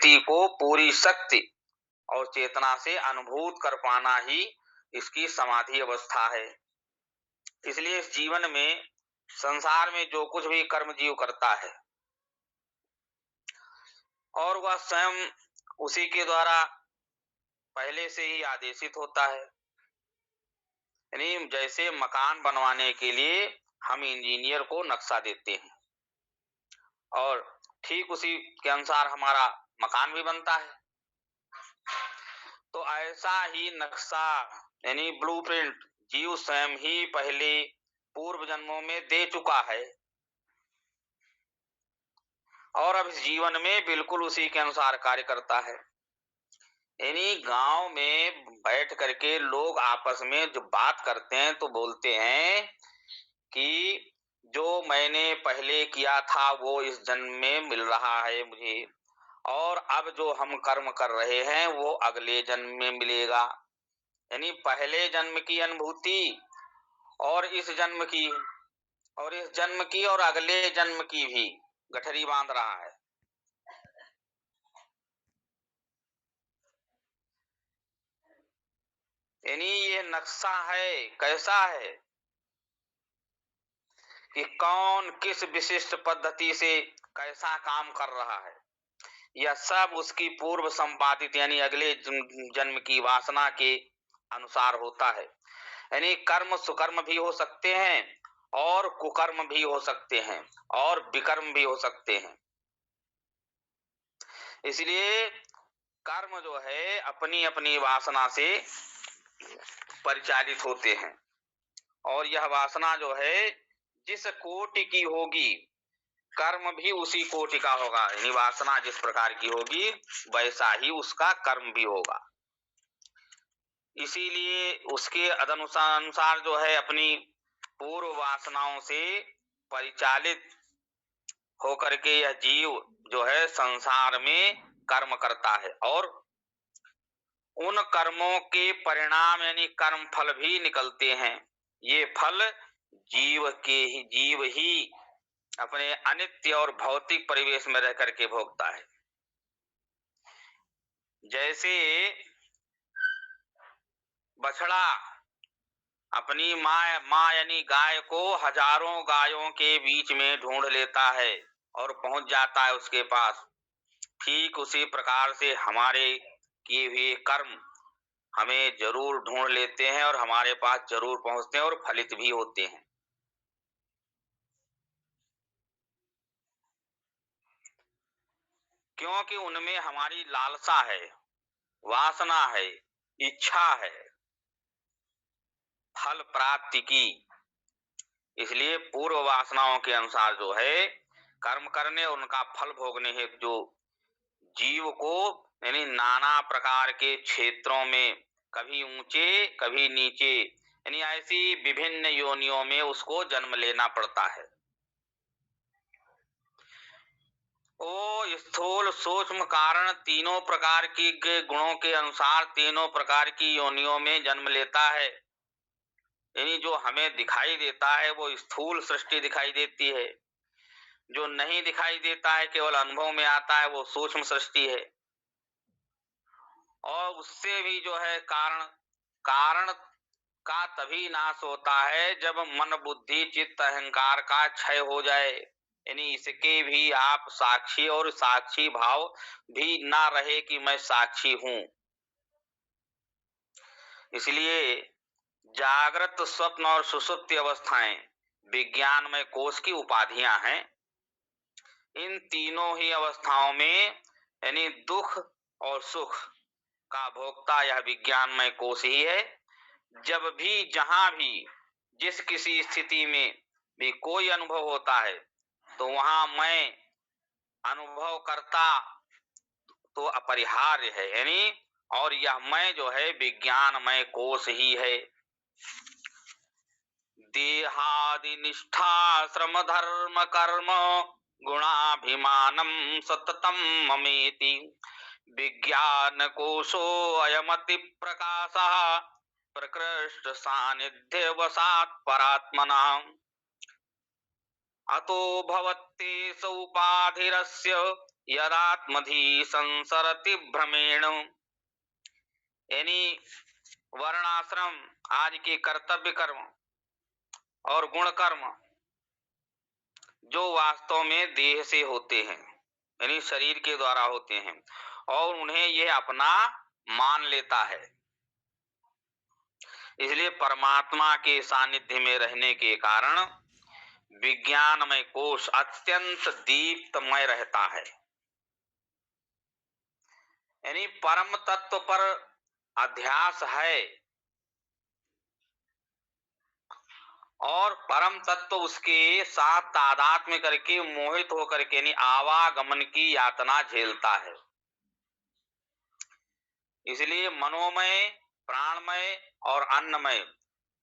स्थिति को पूरी शक्ति और चेतना से अनुभूत कर पाना ही इसकी समाधि अवस्था है। इसलिए इस जीवन में, संसार में जो कुछ भी कर्म जीव करता है और वह स्वयं उसी के द्वारा पहले से ही आदेशित होता है। यानी जैसे मकान बनवाने के लिए हम इंजीनियर को नक्शा देते हैं और ठीक उसी के अनुसार हमारा मकान भी बनता है। तो ऐसा ही नक्शा यानी ब्लूप्रिंट जीव स्वयं ही पहले पूर्व जन्मों में दे चुका है और अब इस जीवन में बिल्कुल उसी के अनुसार कार्य करता है। यानी गांव में बैठ करके लोग आपस में जो बात करते हैं तो बोलते हैं कि जो मैंने पहले किया था वो इस जन्म में मिल रहा है मुझे, और अब जो हम कर्म कर रहे हैं वो अगले जन्म में मिलेगा। यानी पहले जन्म की अनुभूति और इस जन्म की और इस जन्म की और अगले जन्म की भी गठरी बांध रहा है। यानी ये नक्शा है, कैसा है कि कौन किस विशिष्ट पद्धति से कैसा काम कर रहा है, यह सब उसकी पूर्व संपादित यानी अगले जन्म की वासना के अनुसार होता है। यानी कर्म सुकर्म भी हो सकते हैं और कुकर्म भी हो सकते हैं और विकर्म भी हो सकते हैं। इसलिए कर्म जो है अपनी अपनी वासना से परिचालित होते हैं और यह वासना जो है जिस कोटि की होगी कर्म भी उसी कोटि का होगा। यानी वासना जिस प्रकार की होगी वैसा ही उसका कर्म भी होगा। इसीलिए उसके अनुसार जो है अपनी पूर्व वासनाओं से परिचालित होकर के यह जीव जो है संसार में कर्म करता है और उन कर्मों के परिणाम यानी कर्म फल भी निकलते हैं। ये फल जीव ही अपने अनित्य और भौतिक परिवेश में रह करके भोगता है। जैसे बछड़ा अपनी माँ यानी गाय को हजारों गायों के बीच में ढूंढ लेता है और पहुंच जाता है उसके पास, ठीक उसी प्रकार से हमारे किए हुए कर्म हमें जरूर ढूंढ लेते हैं और हमारे पास जरूर पहुंचते हैं और फलित भी होते हैं। क्योंकि उनमें हमारी लालसा है, वासना है, इच्छा है फल प्राप्ति की। इसलिए पूर्व वासनाओं के अनुसार जो है कर्म करने और उनका फल भोगने हेतु जो जीव को यानी नाना प्रकार के क्षेत्रों में कभी ऊंचे कभी नीचे यानी ऐसी विभिन्न योनियों में उसको जन्म लेना पड़ता है। ओ स्थूल सूक्ष्म कारण तीनों प्रकार की गुणों के अनुसार तीनों प्रकार की योनियों में जन्म लेता है। यानी जो हमें दिखाई देता है वो स्थूल सृष्टि दिखाई देती है, जो नहीं दिखाई देता है केवल अनुभव में आता है वो सूक्ष्म सृष्टि है। और उससे भी जो है कारण का तभी नाश होता है जब मन बुद्धि चित्त अहंकार का क्षय हो जाए। यानी इसके भी आप साक्षी और साक्षी भाव भी ना रहे कि मैं साक्षी हूं। इसलिए जागृत स्वप्न और सुषुप्ति अवस्थाएं विज्ञानमय कोश की उपाधियां हैं। इन तीनों ही अवस्थाओं में यानी दुख और सुख का भोक्ता यह विज्ञानमय कोश ही है। जब भी जहां भी जिस किसी स्थिति में भी कोई अनुभव होता है तो वहां मैं अनुभव करता तो अपरिहार्य है। यानी और यह मैं जो है विज्ञानमय कोश ही है। देहादि निष्ठा श्रम धर्म कर्म गुणाभिमानम सततम ममेति विज्ञान कोशो अयमति प्रकाशः प्रकृष्ट सानिध्य वसात् परात्मना अतो भवत्ते सौपाधिरस्य यदात्मधि संसरति भ्रमेण, यानी वर्णाश्रम आदि के कर्तव्य कर्म और गुण कर्म जो वास्तव में देह से होते हैं, यानी शरीर के द्वारा होते हैं, और उन्हें यह अपना मान लेता है। इसलिए परमात्मा के सानिध्य में रहने के कारण विज्ञानमय कोश अत्यंत दीप्तमय रहता है। यानी परम तत्व पर अध्यास है और परम तत्व उसके साथ तादात्म्य करके मोहित होकर के यानी आवागमन की यातना झेलता है। इसलिए मनोमय, प्राणमय और अन्नमय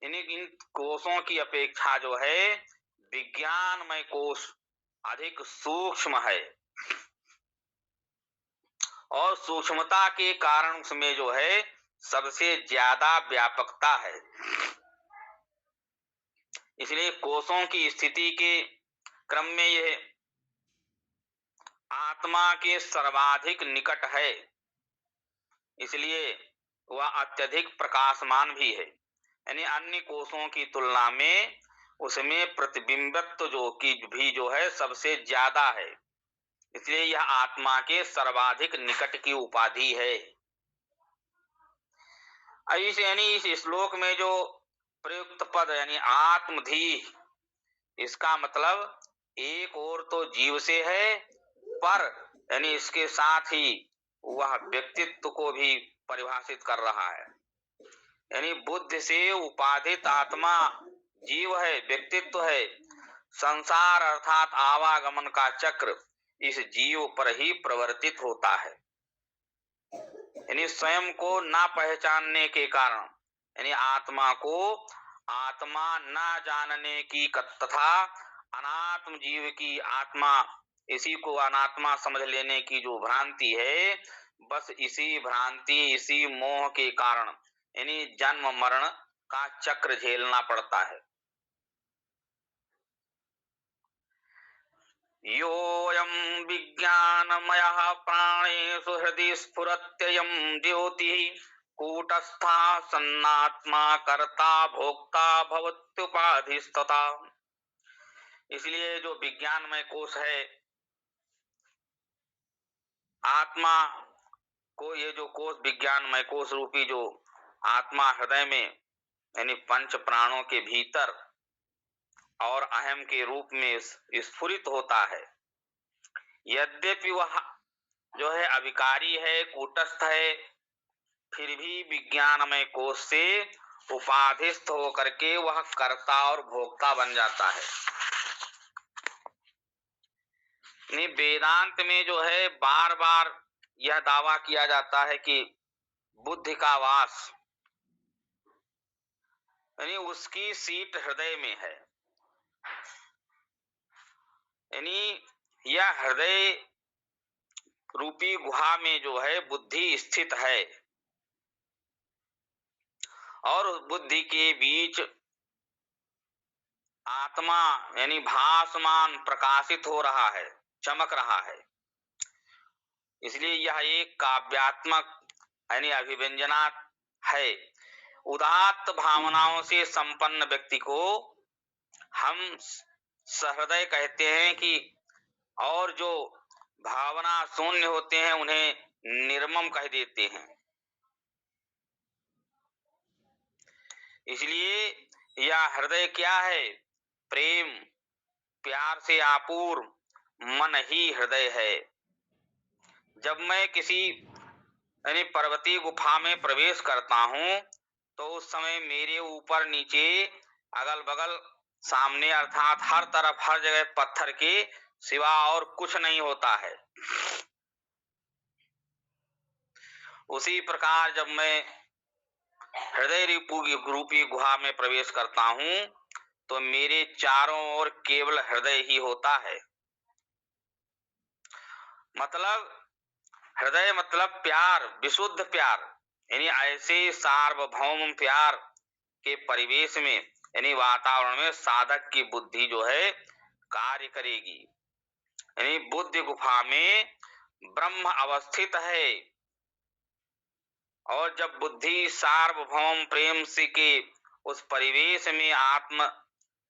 इन कोशों की अपेक्षा जो है विज्ञानमय कोश अधिक सूक्ष्म है और सूक्ष्मता के कारण उसमें जो है सबसे ज्यादा व्यापकता है। इसलिए कोशों की स्थिति के क्रम में यह आत्मा के सर्वाधिक निकट है, इसलिए वह अत्यधिक प्रकाशमान भी है। यानी अन्य कोशों की तुलना में उसमें प्रतिबिंबित्व जो की भी जो है सबसे ज्यादा है, इसलिए यह आत्मा के सर्वाधिक निकट की उपाधि है। ऐसे यानी इस श्लोक में जो प्रयुक्त पद यानी आत्मधि, इसका मतलब एक और तो जीव से है, पर यानी इसके साथ ही वह व्यक्तित्व को भी परिभाषित कर रहा है। यानी बुद्धि से उपाधित आत्मा जीव है, व्यक्तित्व है। संसार अर्थात आवागमन का चक्र इस जीव पर ही प्रवर्तित होता है। यानी स्वयं को न पहचानने के कारण, यानी आत्मा को आत्मा न जानने की तथा अनात्म जीव की आत्मा, इसी को अनात्मा समझ लेने की जो भ्रांति है, बस इसी भ्रांति, इसी मोह के कारण यानी जन्म मरण का चक्र झेलना पड़ता है। योऽयं विज्ञानमयः प्राणेषु हृदि स्फुरत्ययं ज्योतिः कूटस्था सन्नात्मा कर्ता भोक्ता भवत्युपाधिस्तथा। इसलिए जो विज्ञानमय कोश है, आत्मा को ये जो कोश विज्ञानमय कोश रूपी जो आत्मा हृदय में यानी पंच प्राणों के भीतर और अहम के रूप में स्फुरित होता है। यद्यपि वह जो है अविकारी है, कूटस्थ है, फिर भी विज्ञानमय कोश से उपाधिस्थ होकर के वह कर्ता और भोक्ता बन जाता है। वेदांत में जो है बार बार यह दावा किया जाता है कि बुद्धि का वास यानी उसकी सीट हृदय में है, यानी यह हृदय रूपी गुहा में जो है बुद्धि स्थित है और उस बुद्धि के बीच आत्मा यानी भासमान प्रकाशित हो रहा है, चमक रहा है। इसलिए यह एक काव्यात्मक यानी अभिव्यंजना है। उदात्त भावनाओं से संपन्न व्यक्ति को हम सहृदय कहते हैं कि, और जो भावना शून्य होते हैं उन्हें निर्मम कह देते हैं। इसलिए यह हृदय क्या है? प्रेम, प्यार से आपूर्ण मन ही हृदय है। जब मैं किसी यानी पर्वतीय गुफा में प्रवेश करता हूं तो उस समय मेरे ऊपर नीचे अगल बगल सामने अर्थात हर तरफ हर जगह पत्थर के सिवा और कुछ नहीं होता है। उसी प्रकार जब मैं हृदय रूपी गुहा में प्रवेश करता हूं तो मेरे चारों ओर केवल हृदय ही होता है। मतलब हृदय मतलब प्यार, विशुद्ध प्यार, यानी ऐसे सार्वभौम प्यार के परिवेश में यानी वातावरण में साधक की बुद्धि जो है कार्य करेगी। यानी बुद्धि गुफा में ब्रह्म अवस्थित है। और जब बुद्धि सार्वभौम प्रेम से के उस परिवेश में आत्म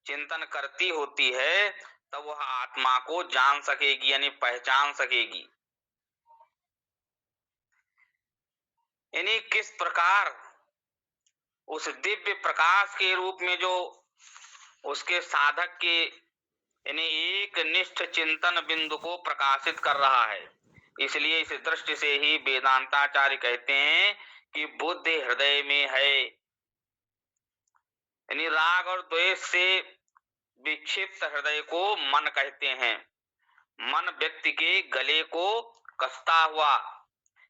चिंतन करती होती है, तब वह आत्मा को जान सकेगी, यानी पहचान सकेगी। यानी किस प्रकार उस दिव्य प्रकाश के रूप में जो उसके साधक के यानी एक निष्ठ चिंतन बिंदु को प्रकाशित कर रहा है। इसलिए इस दृष्टि से ही वेदांताचार्य कहते हैं कि बुद्धि हृदय में है। यानी राग और द्वेष से विक्षिप्त हृदय को मन कहते हैं। मन व्यक्ति के गले को कसता हुआ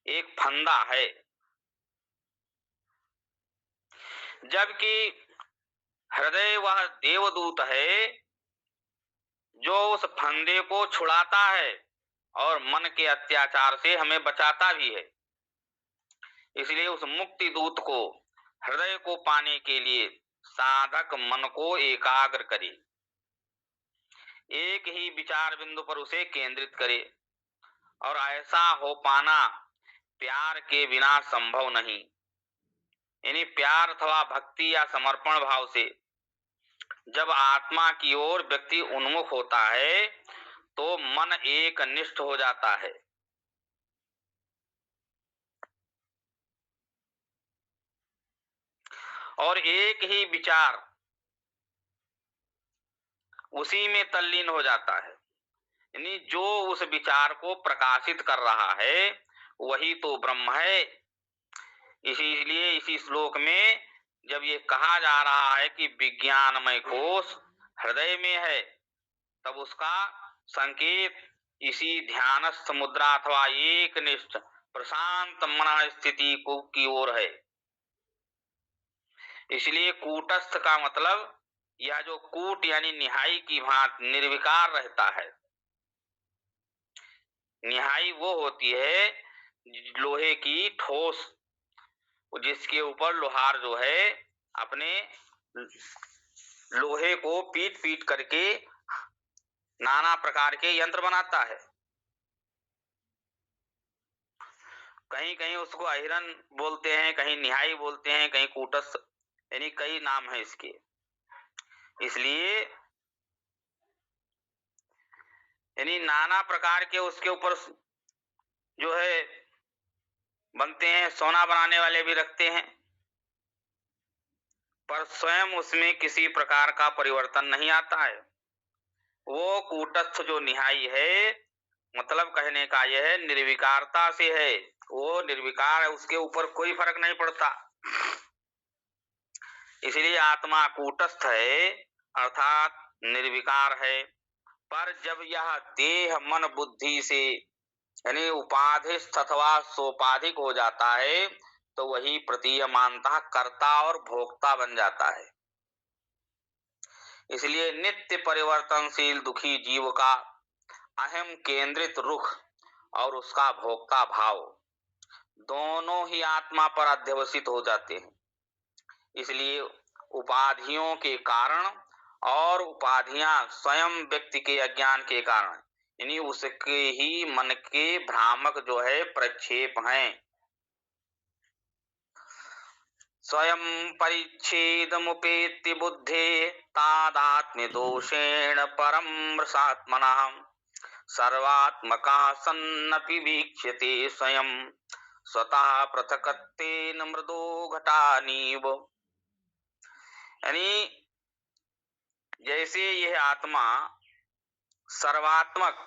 एक फंदा है, जबकि हृदय वह देवदूत है जो उस फंदे को छुड़ाता है और मन के अत्याचार से हमें बचाता भी है। इसलिए उस मुक्ति दूत को, हृदय को पाने के लिए साधक मन को एकाग्र करे, एक ही विचार बिंदु पर उसे केंद्रित करे। और ऐसा हो पाना प्यार के बिना संभव नहीं। यानी प्यार अथवा भक्ति या समर्पण भाव से जब आत्मा की ओर व्यक्ति उन्मुख होता है तो मन एक निष्ठ हो जाता है। और एक ही विचार उसी में तल्लीन हो जाता है। यानी जो उस विचार को प्रकाशित कर रहा है वही तो ब्रह्म है। इसीलिए इसी श्लोक में जब ये कहा जा रहा है कि विज्ञानमय कोश हृदय में है, तब उसका संकेत इसी ध्यानस्थ मुद्रा अथवा एक निष्ठ प्रशांत मन स्थिति को की ओर है। इसलिए कूटस्थ का मतलब यह जो कूट यानी निहाई की भांति निर्विकार रहता है। निहाई वो होती है लोहे की ठोस, जिसके ऊपर लोहार जो है अपने लोहे को पीट पीट करके नाना प्रकार के यंत्र बनाता है। कहीं कहीं उसको अहिरन बोलते हैं, कहीं निहाई बोलते हैं, कहीं कूटस्थ, यानी कई नाम है इसके। इसलिए यानी नाना प्रकार के उसके ऊपर जो है बनते हैं। सोना बनाने वाले भी रखते हैं, पर स्वयं उसमें किसी प्रकार का परिवर्तन नहीं आता है। वो कूटस्थ जो निहाई है, मतलब कहने का यह है निर्विकारता से है। वो निर्विकार है, उसके ऊपर कोई फर्क नहीं पड़ता। इसलिए आत्मा कूटस्थ है, अर्थात निर्विकार है। पर जब यह देह मन बुद्धि से यानी उपाधिस्थ अथवा सोपाधिक हो जाता है तो वही प्रतीयमानता कर्ता और भोक्ता बन जाता है। इसलिए नित्य परिवर्तनशील दुखी जीव का अहम केंद्रित रुख और उसका भोक्ता भाव दोनों ही आत्मा पर अध्यवसित हो जाते हैं। इसलिए उपाधियों के कारण और उपाधियां स्वयं व्यक्ति के अज्ञान के कारण, यानी उसके ही मन के भ्रामक जो है प्रक्षेप हैं। स्वयं परिच्छेद मुपेत्य बुद्धे तादात्म्य दोषेण परम रसात्मना सर्वात्मका सन्नपि वीक्ष्यते स्वयं स्वतः पृथकत्वेन मृदो घटानीव। यानी जैसे यह आत्मा सर्वात्मक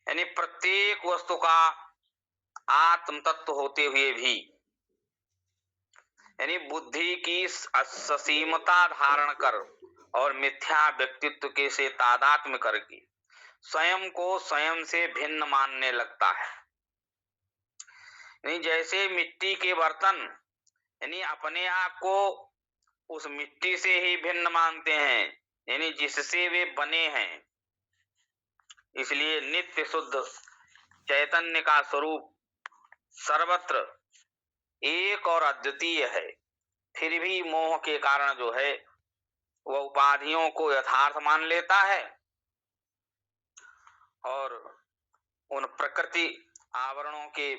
यानी प्रत्येक वस्तु का आत्म तत्व होते हुए भी यानी बुद्धि की ससीमता धारण कर और मिथ्या व्यक्तित्व के से तादात्म्य करके स्वयं को स्वयं से भिन्न मानने लगता है। नहीं, जैसे मिट्टी के बर्तन यानी अपने आप को उस मिट्टी से ही भिन्न मानते हैं, यानी जिससे वे बने हैं। इसलिए नित्य शुद्ध चैतन्य का स्वरूप सर्वत्र एक और अद्वितीय है। फिर भी मोह के कारण जो है वह उपाधियों को यथार्थ मान लेता है और उन प्रकृति आवरणों के